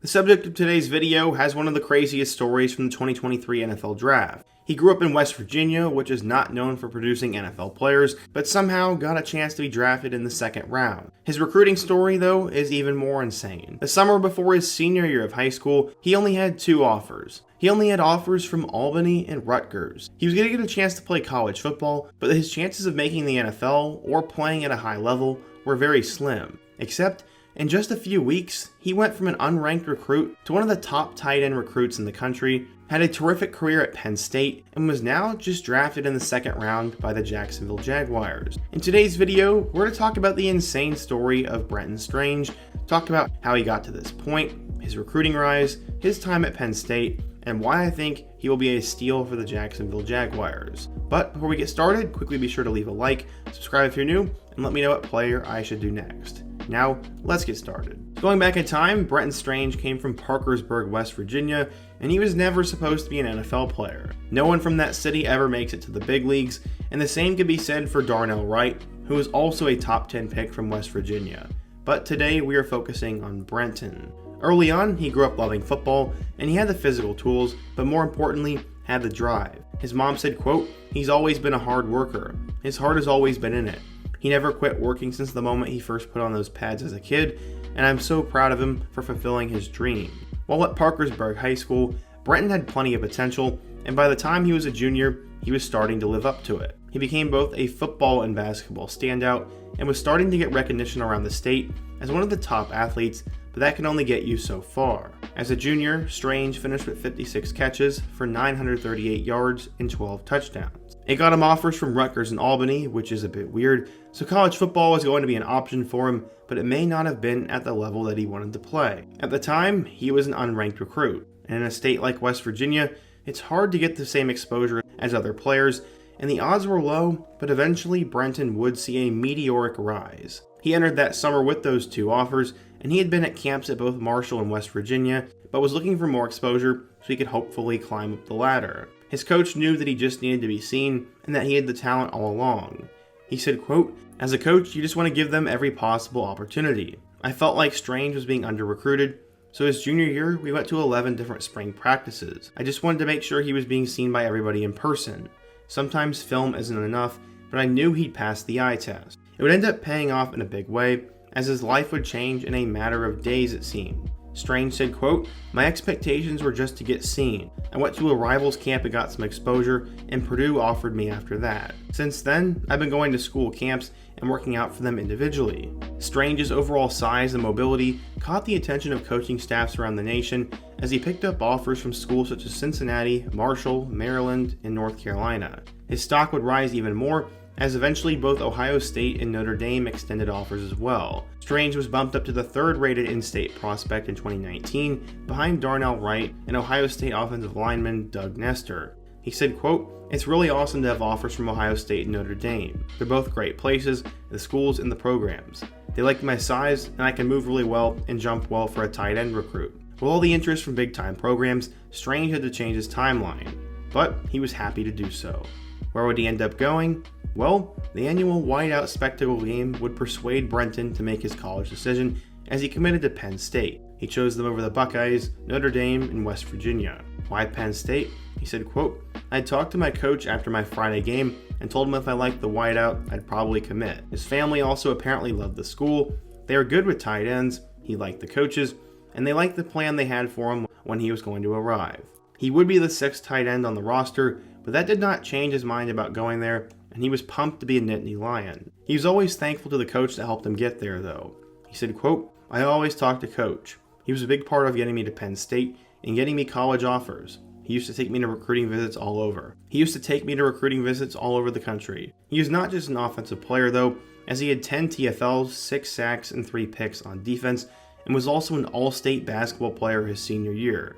The subject of today's video has one of the craziest stories from the 2023 NFL Draft. He grew up in West Virginia, which is not known for producing NFL players, but somehow got a chance to be drafted in the second round. His recruiting story, though, is even more insane. The summer before his senior year of high school, he only had 2 offers. He only had offers from Albany and Rutgers. He was going to get a chance to play college football, but his chances of making the NFL or playing at a high level were very slim. Except, in just a few weeks, he went from an unranked recruit to one of the top tight end recruits in the country, had a terrific career at Penn State, and was now just drafted in the second round by the Jacksonville Jaguars. In today's video, we're going to talk about the insane story of Brenton Strange, talk about how he got to this point, his recruiting rise, his time at Penn State, and why I think he will be a steal for the Jacksonville Jaguars. But before we get started, quickly be sure to leave a like, subscribe if you're new, and let me know what player I should do next. Now, let's get started. Going back in time, Brenton Strange came from Parkersburg, West Virginia, and he was never supposed to be an NFL player. No one from that city ever makes it to the big leagues, and the same could be said for Darnell Wright, who was also a top 10 pick from West Virginia. But today we are focusing on Brenton. Early on, he grew up loving football, and he had the physical tools, but more importantly, had the drive. His mom said, quote, "He's always been a hard worker. His heart has always been in it. He never quit working since the moment he first put on those pads as a kid, and I'm so proud of him for fulfilling his dream." While at Parkersburg High School, Brenton had plenty of potential, and by the time he was a junior, he was starting to live up to it. He became both a football and basketball standout, and was starting to get recognition around the state as one of the top athletes, but that can only get you so far. As a junior, Strange finished with 56 catches for 938 yards and 12 touchdowns. It got him offers from Rutgers and Albany, which is a bit weird, so college football was going to be an option for him, but it may not have been at the level that he wanted to play. At the time, he was an unranked recruit, and in a state like West Virginia, it's hard to get the same exposure as other players, and the odds were low, but eventually Brenton would see a meteoric rise. He entered that summer with those 2 offers, and he had been at camps at both Marshall and West Virginia, but was looking for more exposure so he could hopefully climb up the ladder. His coach knew that he just needed to be seen, and that he had the talent all along. He said, quote, "As a coach, you just want to give them every possible opportunity. I felt like Strange was being under-recruited, so his junior year, we went to 11 different spring practices. I just wanted to make sure he was being seen by everybody in person. Sometimes film isn't enough, but I knew he'd pass the eye test. It would end up paying off in a big way, as his life would change in a matter of days, it seemed." Strange said, quote, "My expectations were just to get seen. I went to a rival's camp and got some exposure, and Purdue offered me after that. Since then, I've been going to school camps and working out for them individually." Strange's overall size and mobility caught the attention of coaching staffs around the nation as he picked up offers from schools such as Cincinnati, Marshall, Maryland, and North Carolina. His stock would rise even more as eventually both Ohio State and Notre Dame extended offers as well. Strange was bumped up to the 3rd-rated in-state prospect in 2019, behind Darnell Wright and Ohio State offensive lineman Doug Nestor. He said, quote, "It's really awesome to have offers from Ohio State and Notre Dame. They're both great places, the schools and the programs. They like my size, and I can move really well and jump well for a tight end recruit." With all the interest from big-time programs, Strange had to change his timeline, but he was happy to do so. Where would he end up going? Well, the annual whiteout spectacle game would persuade Brenton to make his college decision as he committed to Penn State. He chose them over the Buckeyes, Notre Dame, and West Virginia. Why Penn State? He said, quote, "I talked to my coach after my Friday game and told him if I liked the whiteout, I'd probably commit." His family also apparently loved the school. They were good with tight ends, he liked the coaches, and they liked the plan they had for him when he was going to arrive. He would be the 6th tight end on the roster, but that did not change his mind about going there, and he was pumped to be a Nittany Lion. He was always thankful to the coach that helped him get there, though. He said, quote, "I always talked to Coach. He was a big part of getting me to Penn State and getting me college offers. He used to take me to recruiting visits all over. The country." He was not just an offensive player, though, as he had 10 TFLs, 6 sacks, and 3 picks on defense, and was also an all-state basketball player his senior year.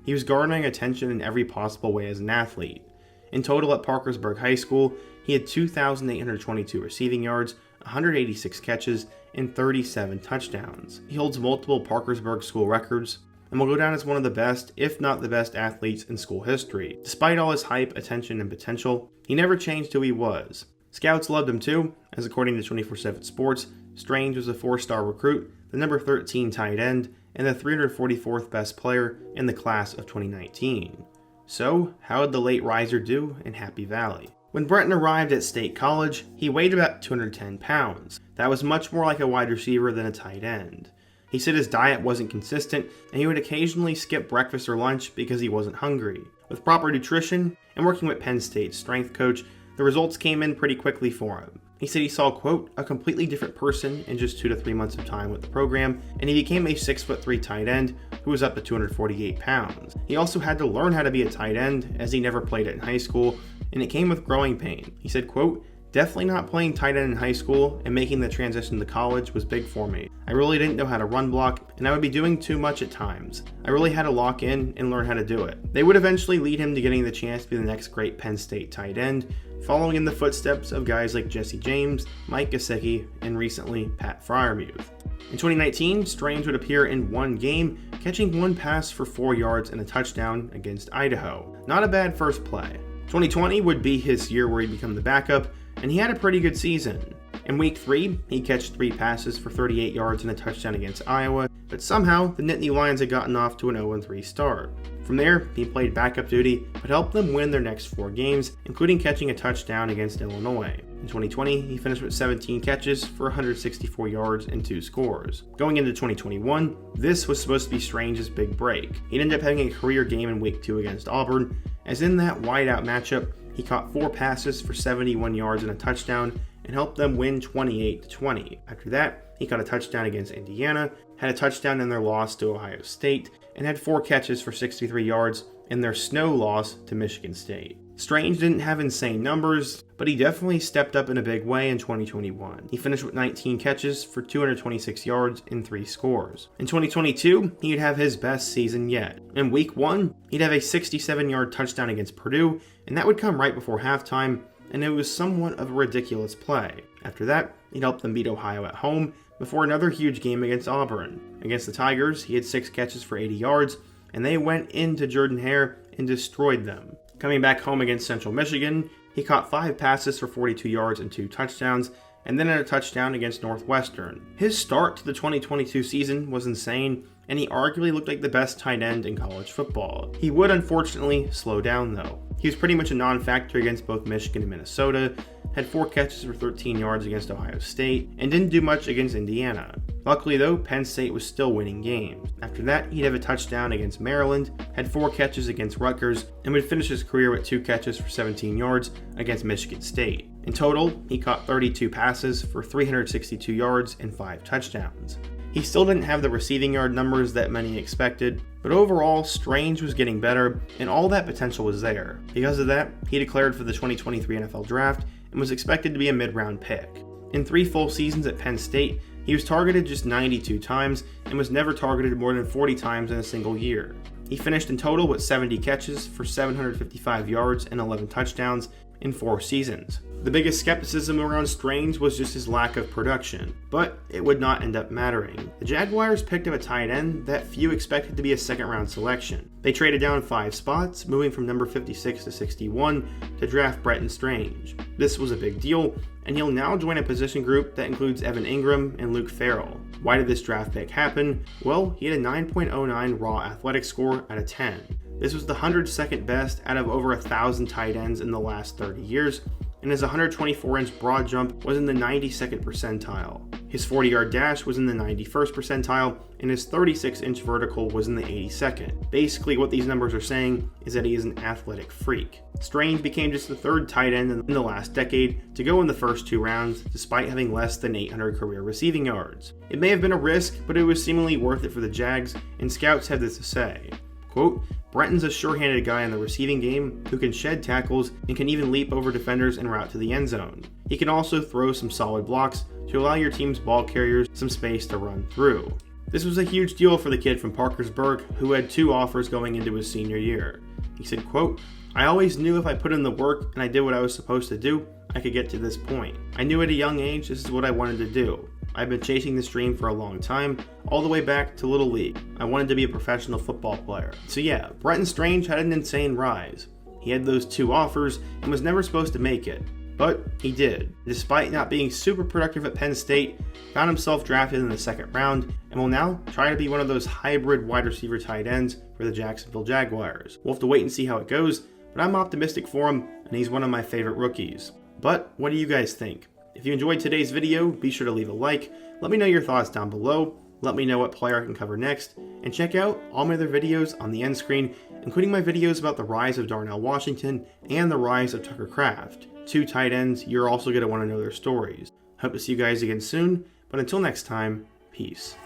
He was garnering attention in every possible way as an athlete. In total at Parkersburg High School, he had 2,822 receiving yards, 186 catches, and 37 touchdowns. He holds multiple Parkersburg school records, and will go down as one of the best, if not the best athletes in school history. Despite all his hype, attention, and potential, he never changed who he was. Scouts loved him too, as according to 24/7 Sports, Strange was a 4-star recruit, the number 13 tight end, and the 344th best player in the class of 2019. So, how did the late riser do in Happy Valley? When Brenton arrived at State College, he weighed about 210 pounds. That was much more like a wide receiver than a tight end. He said his diet wasn't consistent, and he would occasionally skip breakfast or lunch because he wasn't hungry. With proper nutrition and working with Penn State's strength coach, the results came in pretty quickly for him. He said he saw, quote, a completely different person in just 2 to 3 months of time with the program, and he became a 6'3" tight end who was up to 248 pounds. He also had to learn how to be a tight end, as he never played it in high school, and it came with growing pain. He said, quote, definitely not playing tight end in high school and making the transition to college was big for me. I really didn't know how to run block, and I would be doing too much at times. I really had to lock in and learn how to do it. They would eventually lead him to getting the chance to be the next great Penn State tight end, following in the footsteps of guys like Jesse James, Mike Gesicki, and recently Pat Freiermuth. In 2019, Strange would appear in one game, catching one pass for 4 yards and a touchdown against Idaho. Not a bad first play. 2020 would be his year where he'd become the backup, and he had a pretty good season. In week 3, he catched 3 passes for 38 yards and a touchdown against Iowa, but somehow the Nittany Lions had gotten off to an 0-3 start. From there, he played backup duty, but helped them win their next 4 games, including catching a touchdown against Illinois. In 2020, he finished with 17 catches for 164 yards and 2 scores. Going into 2021, this was supposed to be Strange's big break. He'd end up having a career game in week 2 against Auburn, as in that wideout matchup, he caught 4 passes for 71 yards and a touchdown, and helped them win 28-20. After that, he caught a touchdown against Indiana, had a touchdown in their loss to Ohio State, and had 4 catches for 63 yards in their snow loss to Michigan State. Strange didn't have insane numbers, but he definitely stepped up in a big way in 2021. He finished with 19 catches for 226 yards and 3 scores. In 2022, he'd have his best season yet. In week 1, he'd have a 67-yard touchdown against Purdue, and that would come right before halftime, and it was somewhat of a ridiculous play. After that, he'd help them beat Ohio at home before another huge game against Auburn. Against the Tigers, he had 6 catches for 80 yards, and they went into Jordan-Hare and destroyed them. Coming back home against Central Michigan, he caught 5 passes for 42 yards and 2 touchdowns, and then had a touchdown against Northwestern. His start to the 2022 season was insane, and he arguably looked like the best tight end in college football. He would unfortunately slow down though. He was pretty much a non-factor against both Michigan and Minnesota, had 4 catches for 13 yards against Ohio State, and didn't do much against Indiana. Luckily though, Penn State was still winning games. After that, he'd have a touchdown against Maryland, had 4 catches against Rutgers, and would finish his career with 2 catches for 17 yards against Michigan State. In total, he caught 32 passes for 362 yards and 5 touchdowns. He still didn't have the receiving yard numbers that many expected, but overall, Strange was getting better, and all that potential was there. Because of that, he declared for the 2023 NFL Draft and was expected to be a mid-round pick. In 3 full seasons at Penn State, he was targeted just 92 times and was never targeted more than 40 times in a single year. He finished in total with 70 catches for 755 yards and 11 touchdowns in 4 seasons. The biggest skepticism around Strange was just his lack of production, but it would not end up mattering. The Jaguars picked up a tight end that few expected to be a second-round selection. They traded down 5 spots, moving from number 56 to 61 to draft Brenton Strange. This was a big deal, and he'll now join a position group that includes Evan Ingram and Luke Farrell. Why did this draft pick happen? Well, he had a 9.09 raw athletic score out of 10. This was the 102nd best out of over 1,000 tight ends in the last 30 years, and his 124-inch broad jump was in the 92nd percentile. His 40-yard dash was in the 91st percentile, and his 36-inch vertical was in the 82nd. Basically, what these numbers are saying is that he is an athletic freak. Strange became just the 3rd tight end in the last decade to go in the first 2 rounds, despite having less than 800 career receiving yards. It may have been a risk, but it was seemingly worth it for the Jags, and scouts had this to say. Quote, Brenton's a sure-handed guy in the receiving game who can shed tackles and can even leap over defenders en route to the end zone. He can also throw some solid blocks to allow your team's ball carriers some space to run through. This was a huge deal for the kid from Parkersburg who had 2 offers going into his senior year. He said, quote, I always knew if I put in the work and I did what I was supposed to do, I could get to this point. I knew at a young age this is what I wanted to do. I've been chasing this dream for a long time, all the way back to Little League. I wanted to be a professional football player. So yeah, Brenton Strange had an insane rise. He had those 2 offers and was never supposed to make it. But he did. Despite not being super productive at Penn State, found himself drafted in the second round and will now try to be one of those hybrid wide receiver tight ends for the Jacksonville Jaguars. We'll have to wait and see how it goes, but I'm optimistic for him and he's one of my favorite rookies. But what do you guys think? If you enjoyed today's video, be sure to leave a like, let me know your thoughts down below, let me know what player I can cover next, and check out all my other videos on the end screen, including my videos about the rise of Darnell Washington and the rise of Tucker Kraft. Two tight ends, you're also going to want to know their stories. Hope to see you guys again soon, but until next time, peace.